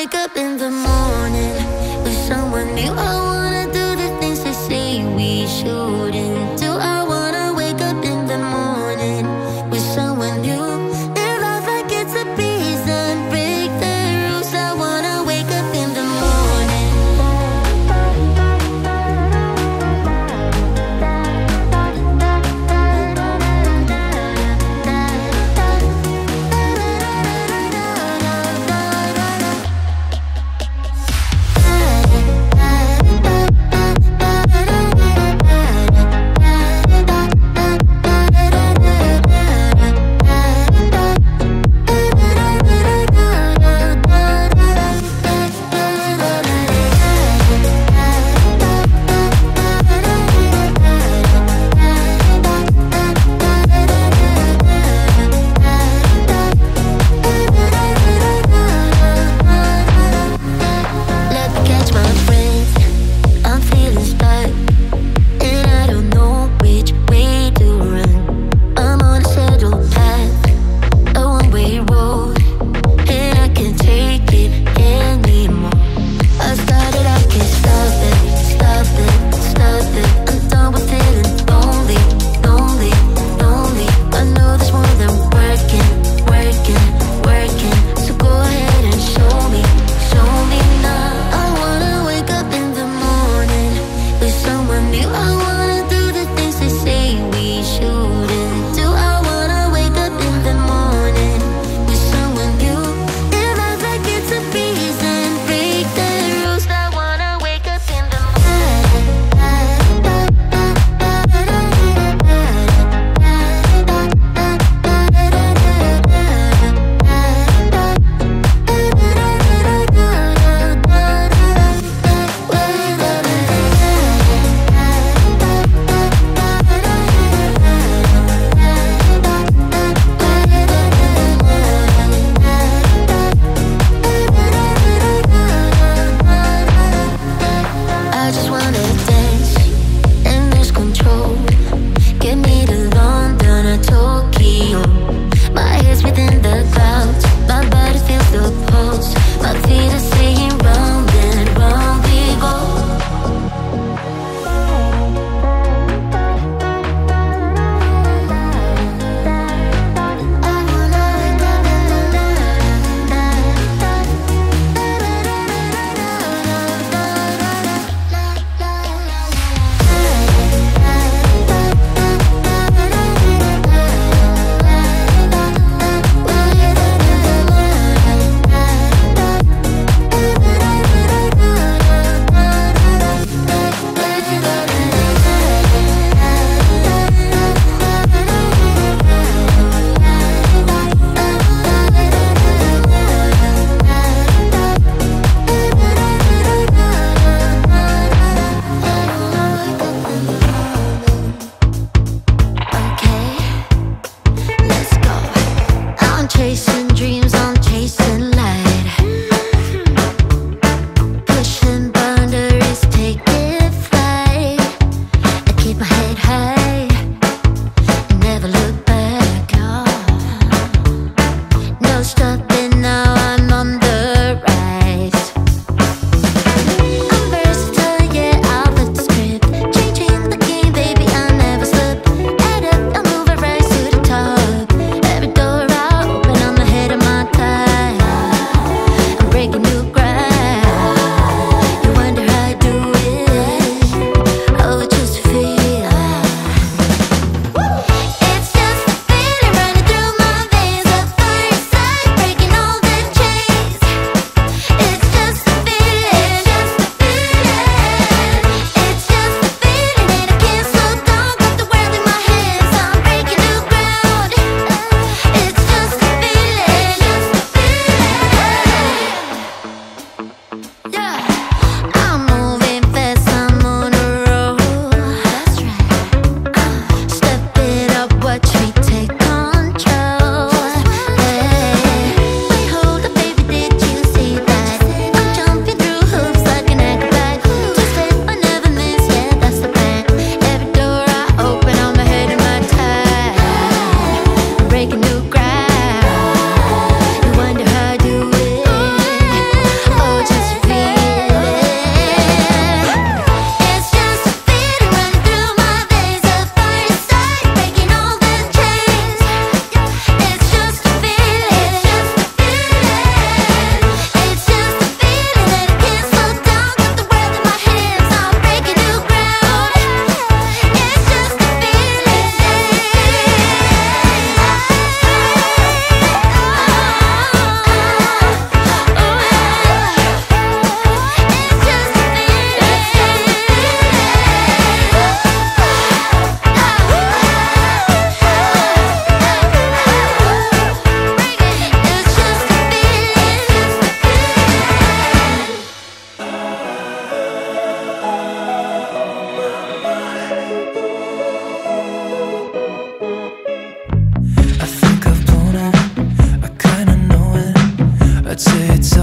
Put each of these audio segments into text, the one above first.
wake up in the morning with someone new. I wanna do the things they say we shouldn't do. I wanna wake up in the morning with someone new. Live life like it's a piece and break the rules. I wanna wake up in the morning.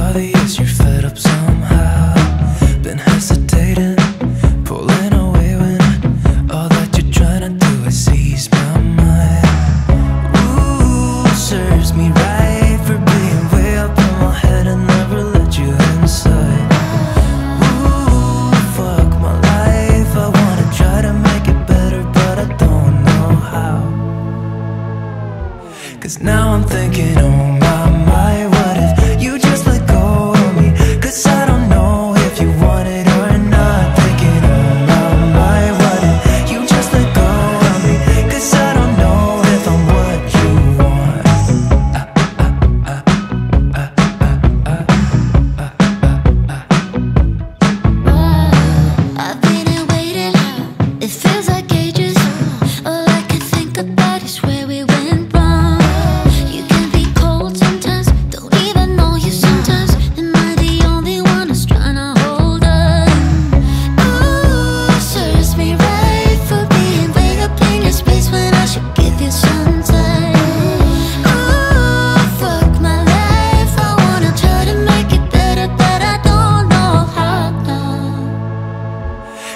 obvious you're fed up somehow. Been hesitating, pulling away when all that you're trying to do is ease my mind. Ooh, serves me right for being way up in my head and never let you inside. Ooh, fuck my life, I wanna try to make it better, but I don't know how. 'Cause now I'm thinking, oh my, what if you just let go of me? 'Cause I don't know if you want it or not. Thinking, oh my, what if you just let go of me? 'Cause I don't know if I'm what you want. I've been here waiting, it feels like ages. All I can think about is where we went wrong. You can be cold sometimes, don't even know you sometimes. Am I the only one who's trying to hold on? Ooh, serves me right for being way up in your space when I should give you some time. Ooh, fuck my life, I wanna try to make it better, but I don't know how.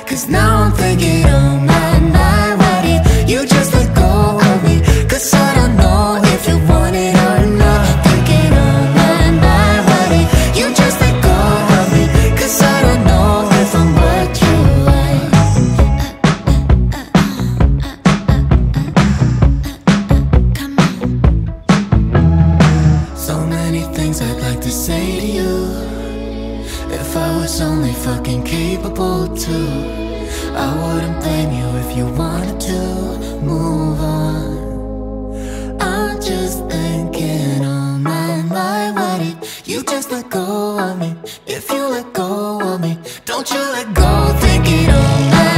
'Cause now I'm thinking, oh my, what if you just let go of me? 'Cause I don't know if you want it or not. Thinking, oh my, what if you just let go of me? 'Cause I don't know if I'm what you want. Come on. So many things I'd like to say to you. If I was only fucking capable to, I wouldn't blame you if you wanted to move on. I'm just thinking, oh my, what if you just let go of me? If you let go of me, don't you let go. Thinking, oh my.